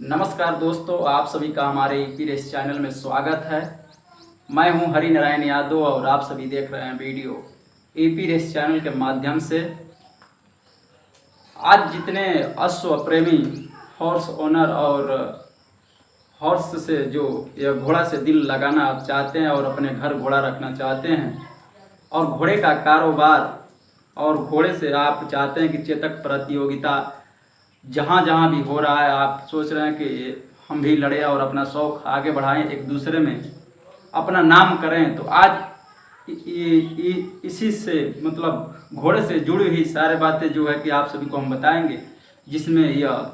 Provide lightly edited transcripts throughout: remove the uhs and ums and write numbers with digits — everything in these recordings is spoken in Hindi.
नमस्कार दोस्तों, आप सभी का हमारे ईपी रेस चैनल में स्वागत है। मैं हूं हरि नारायण यादव और आप सभी देख रहे हैं वीडियो ईपी रेस चैनल के माध्यम से। आज जितने अश्व प्रेमी हॉर्स ओनर और हॉर्स से जो या घोड़ा से दिल लगाना आप चाहते हैं और अपने घर घोड़ा रखना चाहते हैं और घोड़े का कारोबार और घोड़े से आप चाहते हैं कि चेतक प्रतियोगिता जहाँ जहाँ भी हो रहा है, आप सोच रहे हैं कि हम भी लड़े और अपना शौक़ आगे बढ़ाएं, एक दूसरे में अपना नाम करें, तो आज इसी से मतलब घोड़े से जुड़ी हुई सारी बातें जो है कि आप सभी को हम बताएंगे, जिसमें यह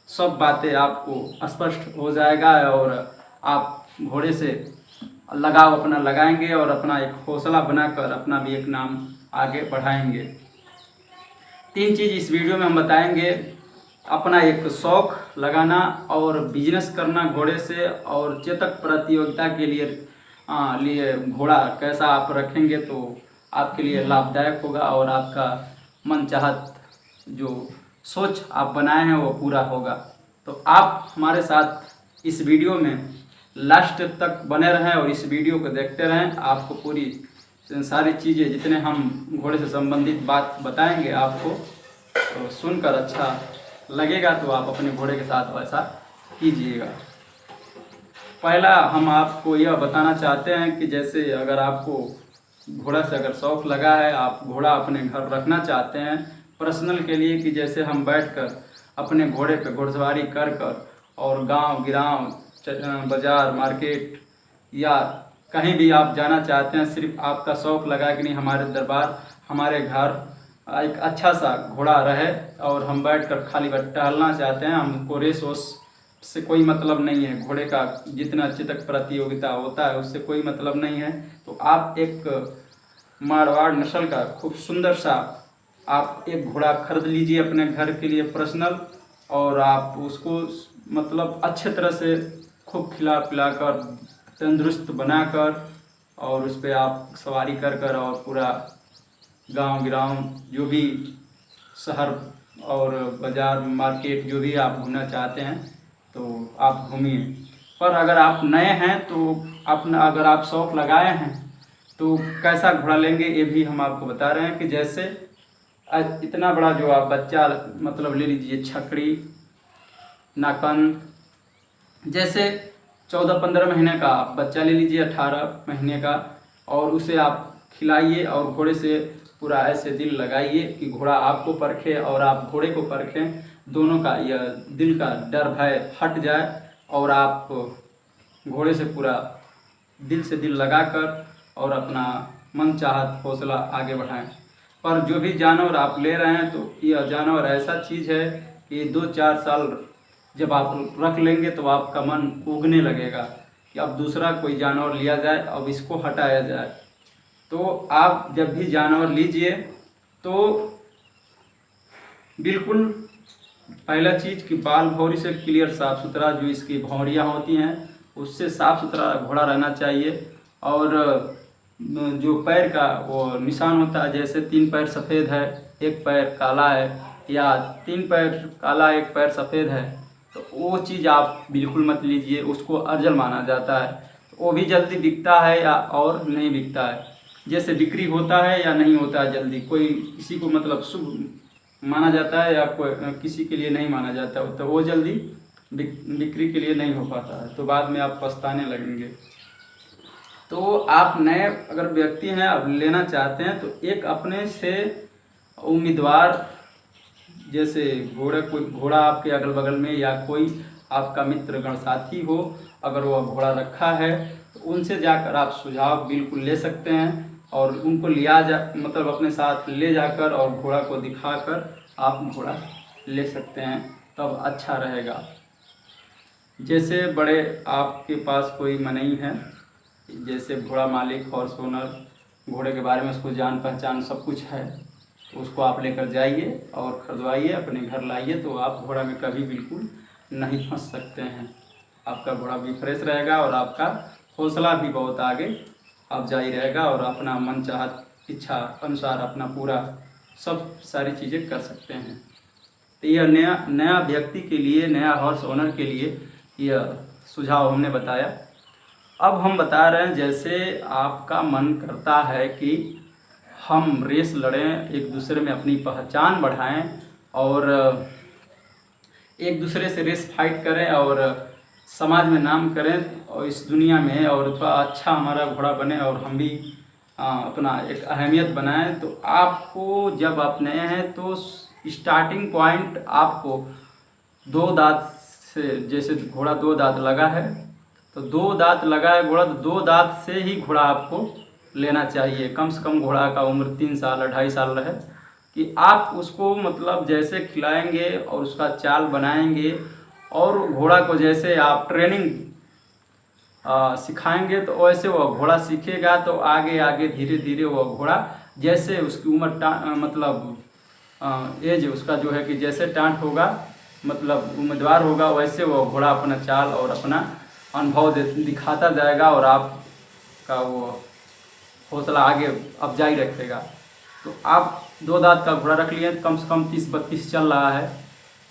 सब बातें आपको स्पष्ट हो जाएगा और आप घोड़े से लगाव अपना लगाएंगे और अपना एक हौसला बनाकर अपना भी एक नाम आगे बढ़ाएंगे। 3 चीज़ इस वीडियो में हम बताएंगे। अपना एक शौक़ लगाना और बिजनेस करना घोड़े से, और चेतक प्रतियोगिता के लिए घोड़ा कैसा आप रखेंगे तो आपके लिए लाभदायक होगा और आपका मनचाहत जो सोच आप बनाए हैं वो पूरा होगा। तो आप हमारे साथ इस वीडियो में लास्ट तक बने रहें और इस वीडियो को देखते रहें। आपको पूरी सारी चीज़ें जितने हम घोड़े से संबंधित बात बताएंगे आपको तो सुनकर अच्छा लगेगा, तो आप अपने घोड़े के साथ वैसा कीजिएगा। पहला हम आपको यह बताना चाहते हैं कि जैसे अगर आपको घोड़ा से अगर शौक़ लगा है, आप घोड़ा अपने घर रखना चाहते हैं पर्सनल के लिए, कि जैसे हम बैठकर अपने घोड़े पे घुड़सवारी कर कर और गांव गिराव बाज़ार मार्केट या कहीं भी आप जाना चाहते हैं, सिर्फ आपका शौक़ लगा कि नहीं हमारे दरबार हमारे घर एक अच्छा सा घोड़ा रहे और हम बैठकर खाली टहलना चाहते हैं, हमको रेस वोस से कोई मतलब नहीं है, घोड़े का जितना चेतक प्रतियोगिता होता है उससे कोई मतलब नहीं है, तो आप एक मारवाड़ नस्ल का खूब सुंदर सा आप एक घोड़ा खरीद लीजिए अपने घर के लिए पर्सनल, और आप उसको मतलब अच्छे तरह से खूब खिला पिला कर तंदुरुस्त बनाकर और उस पर आप सवारी कर कर और पूरा गांव गिराव जो भी शहर और बाज़ार मार्केट जो भी आप घूमना चाहते हैं तो आप घूमिए। पर अगर आप नए हैं तो अपना अगर आप शौक़ लगाए हैं तो कैसा घोड़ा लेंगे ये भी हम आपको बता रहे हैं। कि जैसे इतना बड़ा जो आप बच्चा मतलब ले लीजिए, छकड़ी नाकन, जैसे 14-15 महीने का आप बच्चा ले लीजिए, 18 महीने का, और उसे आप खिलाइए और घोड़े से पूरा ऐसे दिल लगाइए कि घोड़ा आपको परखे और आप घोड़े को परखें, दोनों का यह दिल का डर भय हट जाए और आप घोड़े से पूरा दिल से दिल लगाकर और अपना मन चाहत हौसला आगे बढ़ाएं। पर जो भी जानवर आप ले रहे हैं तो यह जानवर ऐसा चीज़ है कि 2-4 साल जब आप रख लेंगे तो आपका मन उगने लगेगा कि अब दूसरा कोई जानवर लिया जाए, अब इसको हटाया जाए। तो आप जब भी जानवर लीजिए तो बिल्कुल पहला चीज़ कि बाल भौरी से क्लियर साफ़ सुथरा, जो इसकी भौरियाँ होती हैं उससे साफ़ सुथरा घोड़ा रहना चाहिए, और जो पैर का वो निशान होता है, जैसे 3 पैर सफ़ेद है 1 पैर काला है, या 3 पैर काला 1 पैर सफ़ेद है, तो वो चीज़ आप बिल्कुल मत लीजिए, उसको अर्जल माना जाता है। वो भी जल्दी बिकता है या और नहीं बिकता है, जैसे बिक्री होता है या नहीं होता है जल्दी, कोई किसी को मतलब शुभ माना जाता है या कोई किसी के लिए नहीं माना जाता है, तो वो जल्दी बिक्री के लिए नहीं हो पाता है, तो बाद में आप पछताने लगेंगे। तो आप नए अगर व्यक्ति हैं, अब लेना चाहते हैं, तो एक अपने से उम्मीदवार, जैसे कोई घोड़ा आपके अगल बगल में या कोई आपका मित्र गण साथी हो, अगर वो घोड़ा रखा है तो उनसे जाकर आप सुझाव बिल्कुल ले सकते हैं और उनको मतलब अपने साथ ले जाकर और घोड़ा को दिखाकर आप घोड़ा ले सकते हैं, तब अच्छा रहेगा। जैसे बड़े आपके पास कोई मनई है, जैसे घोड़ा मालिक हॉर्स ओनर, घोड़े के बारे में उसको जान पहचान सब कुछ है, तो उसको आप लेकर जाइए और ख़रीदवाइए, अपने घर लाइए, तो आप घोड़ा में कभी बिल्कुल नहीं फंस सकते हैं। आपका घोड़ा भी फ्रेश रहेगा और आपका हौसला भी बहुत आगे आप जारी रहेगा और अपना मन चाहत इच्छा अनुसार अपना पूरा सब सारी चीज़ें कर सकते हैं। तो यह नया नया व्यक्ति के लिए, नया हॉर्स ओनर के लिए यह सुझाव हमने बताया। अब हम बता रहे हैं, जैसे आपका मन करता है कि हम रेस लड़ें, एक दूसरे में अपनी पहचान बढ़ाएं और एक दूसरे से रेस फाइट करें और समाज में नाम करें और इस दुनिया में और थोड़ा अच्छा हमारा घोड़ा बने और हम भी अपना एक अहमियत बनाएं, तो आपको, जब आप नए हैं तो स्टार्टिंग पॉइंट आपको 2 दांत से, जैसे घोड़ा 2 दांत लगा है तो 2 दांत लगा है घोड़ा, तो 2 दांत से ही घोड़ा आपको लेना चाहिए। कम से कम घोड़ा का उम्र 3 साल 2.5 साल रहे, कि आप उसको मतलब जैसे खिलाएंगे और उसका चाल बनाएंगे और घोड़ा को जैसे आप ट्रेनिंग सिखाएंगे तो वैसे वह घोड़ा सीखेगा। तो आगे आगे धीरे धीरे वह घोड़ा, जैसे उसकी उम्र मतलब एज उसका जो है कि जैसे टाँट होगा, मतलब उम्मीदवार होगा, वैसे वह घोड़ा अपना चाल और अपना अनुभव दिखाता जाएगा और आपका वो हौसला आगे अफजाई रखेगा। तो आप 2 दांत का घोड़ा रख लिए, कम से कम 30-32 चल रहा है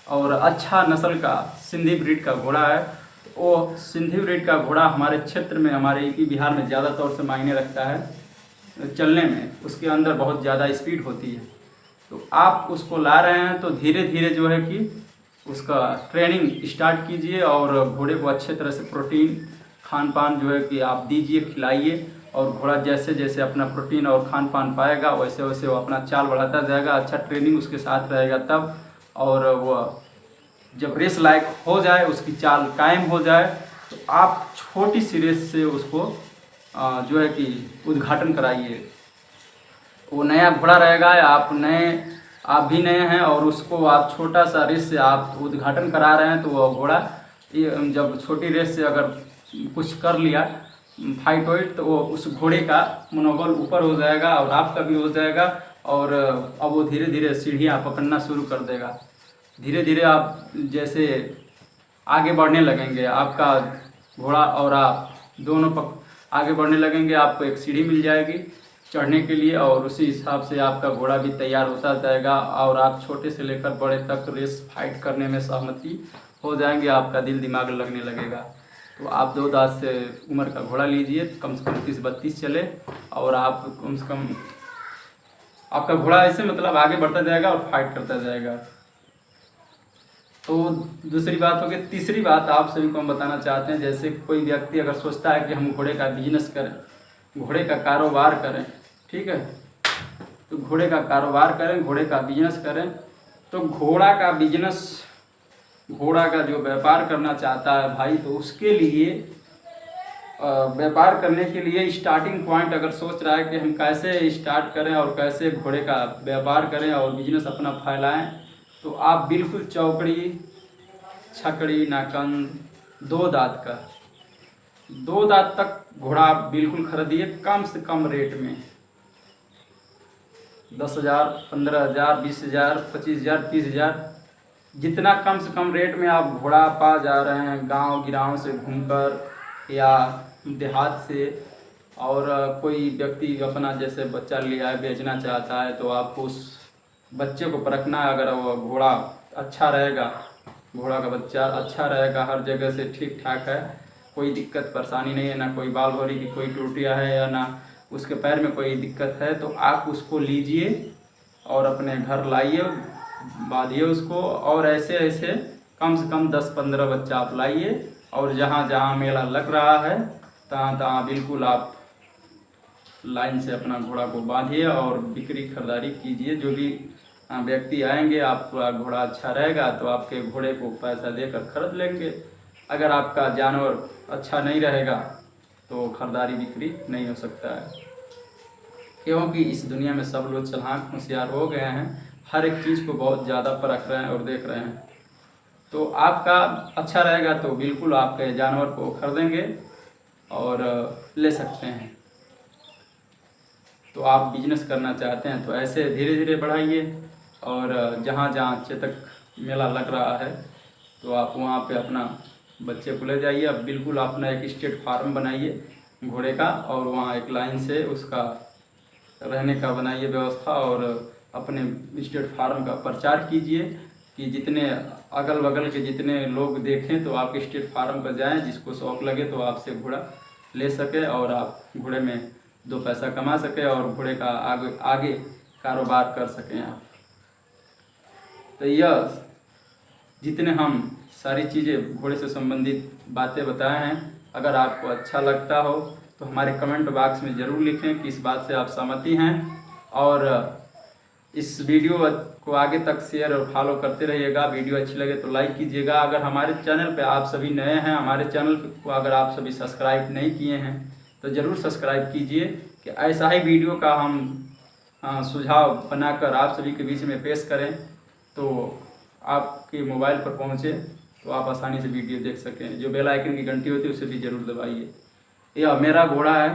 और अच्छा नस्ल का सिंधी ब्रीड का घोड़ा है। तो वो सिंधी ब्रीड का घोड़ा हमारे क्षेत्र में, हमारे यूपी बिहार में ज़्यादा तौर से मायने रखता है चलने में, उसके अंदर बहुत ज़्यादा स्पीड होती है। तो आप उसको ला रहे हैं तो धीरे धीरे जो है कि उसका ट्रेनिंग स्टार्ट कीजिए और घोड़े को अच्छे तरह से प्रोटीन खान पान जो है कि आप दीजिए, खिलाइए, और घोड़ा जैसे जैसे अपना प्रोटीन और खान पान पाएगा वैसे वैसे वो अपना चाल बढ़ाता जाएगा। अच्छा ट्रेनिंग उसके साथ रहेगा तब, और वह जब रेस लायक हो जाए, उसकी चाल कायम हो जाए, तो आप छोटी सी रेस से उसको जो है कि उद्घाटन कराइए। वो नया घोड़ा रहेगा, आप भी नए हैं और उसको आप छोटा सा रेस से आप उद्घाटन करा रहे हैं, तो वह घोड़ा जब छोटी रेस से अगर कुछ कर लिया फाइट वाइट, तो वो उस घोड़े का मनोबल ऊपर हो जाएगा और आपका भी हो जाएगा। और अब वो धीरे धीरे सीढ़ियाँ पकड़ना शुरू कर देगा। धीरे धीरे आप जैसे आगे बढ़ने लगेंगे, आपका घोड़ा और आप दोनों आगे बढ़ने लगेंगे, आपको एक सीढ़ी मिल जाएगी चढ़ने के लिए, और उसी हिसाब से आपका घोड़ा भी तैयार होता जाएगा और आप छोटे से लेकर बड़े तक रेस फाइट करने में सहमति हो जाएंगे, आपका दिल दिमाग लगने लगेगा। तो आप 2 दांत से उम्र का घोड़ा लीजिए, कम से कम 30-32 चले, और आप कम से कम आपका घोड़ा ऐसे मतलब आगे बढ़ता जाएगा और फाइट करता जाएगा। तो दूसरी बात हो गई। तीसरी बात आप सभी को हम बताना चाहते हैं, जैसे कोई व्यक्ति अगर सोचता है कि हम घोड़े का बिजनेस करें, घोड़े का कारोबार करें, ठीक है, तो घोड़े का कारोबार करें, घोड़े का बिजनेस करें, तो घोड़ा का जो व्यापार करना चाहता है भाई, तो उसके लिए व्यापार करने के लिए स्टार्टिंग पॉइंट अगर सोच रहा है कि हम कैसे स्टार्ट करें और कैसे घोड़े का व्यापार करें और बिजनेस अपना फैलाएं, तो आप बिल्कुल चौकड़ी, छकड़ी, नाकंद 2 दांत का 2 दांत तक घोड़ा आप बिल्कुल खरीदिए, कम से कम रेट में 10,000, 15,000, 20,000, 25,000, 30,000, जितना कम से कम रेट में आप घोड़ा पा जा रहे हैं गांव गिराव से घूमकर या देहात से, और कोई व्यक्ति अपना जैसे बच्चा लिया है बेचना चाहता है, तो आपको उस बच्चे को परखना है। अगर वो घोड़ा अच्छा रहेगा, घोड़ा का बच्चा अच्छा रहेगा, हर जगह से ठीक ठाक है, कोई दिक्कत परेशानी नहीं है, ना कोई बाल भौरी की कोई टूटिया है या ना उसके पैर में कोई दिक्कत है, तो आप उसको लीजिए और अपने घर लाइए, बांधिए उसको, और ऐसे ऐसे कम से कम 10-15 बच्चा आप लाइए, और जहाँ जहाँ मेला लग रहा है तहाँ तहाँ बिल्कुल आप लाइन से अपना घोड़ा को बांधिए और बिक्री खरीदारी कीजिए। जो भी व्यक्ति आएंगे, आपका घोड़ा अच्छा रहेगा तो आपके घोड़े को पैसा देकर खरीद लेंगे। अगर आपका जानवर अच्छा नहीं रहेगा तो खरीदारी बिक्री नहीं हो सकता है, क्योंकि इस दुनिया में सब लोग चालाक होशियार हो गए हैं, हर एक चीज़ को बहुत ज़्यादा परख रहे हैं और देख रहे हैं। तो आपका अच्छा रहेगा तो बिल्कुल आपके जानवर को खरीदेंगे और ले सकते हैं। तो आप बिजनेस करना चाहते हैं तो ऐसे धीरे धीरे बढ़ाइए, और जहाँ जहाँ चेतक मेला लग रहा है तो आप वहाँ पे अपना बच्चे को ले जाइए। अब बिल्कुल अपना एक स्टेट फार्म बनाइए घोड़े का, और वहाँ एक लाइन से उसका रहने का बनाइए व्यवस्था, और अपने स्टेट फार्म का प्रचार कीजिए कि जितने अगल बगल के जितने लोग देखें तो आप स्टेट फार्म पर जाएं, जिसको शौक लगे तो आपसे घोड़ा ले सके और आप घोड़े में 2 पैसा कमा सके और घोड़े का आगे आगे कारोबार कर सकें आप। तो यह जितने हम सारी चीज़ें घोड़े से संबंधित बातें बताए हैं, अगर आपको अच्छा लगता हो तो हमारे कमेंट बॉक्स में ज़रूर लिखें कि इस बात से आप सहमति हैं, और इस वीडियो को आगे तक शेयर और फॉलो करते रहिएगा। वीडियो अच्छी लगे तो लाइक कीजिएगा। अगर हमारे चैनल पे आप सभी नए हैं, हमारे चैनल को अगर आप सभी सब्सक्राइब नहीं किए हैं तो ज़रूर सब्सक्राइब कीजिए कि ऐसा ही वीडियो का हम सुझाव बनाकर आप सभी के बीच में पेश करें तो आपके मोबाइल पर पहुँचे तो आप आसानी से वीडियो देख सकें। जो बेल आइकन की घंटी होती है उसे भी ज़रूर दबाइए। यह मेरा घोड़ा है,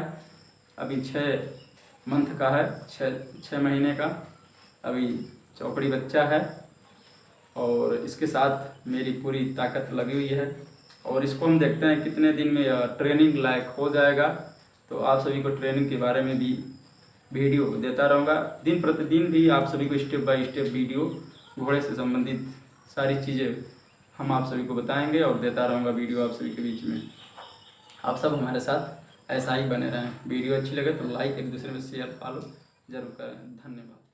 अभी 6 मंथ का है, 6 महीने का, अभी चौकड़ी बच्चा है और इसके साथ मेरी पूरी ताकत लगी हुई है। और इसको हम देखते हैं कितने दिन में ट्रेनिंग लायक हो जाएगा, तो आप सभी को ट्रेनिंग के बारे में भी वीडियो देता रहूँगा। दिन प्रतिदिन भी आप सभी को स्टेप बाय स्टेप वीडियो घोड़े से संबंधित सारी चीज़ें हम आप सभी को बताएंगे और देता रहूँगा वीडियो आप सभी के बीच में। आप सब हमारे साथ ऐसा ही बने रहें। वीडियो अच्छी लगे तो लाइक, एक दूसरे में शेयर फॉलो जरूर करें। धन्यवाद।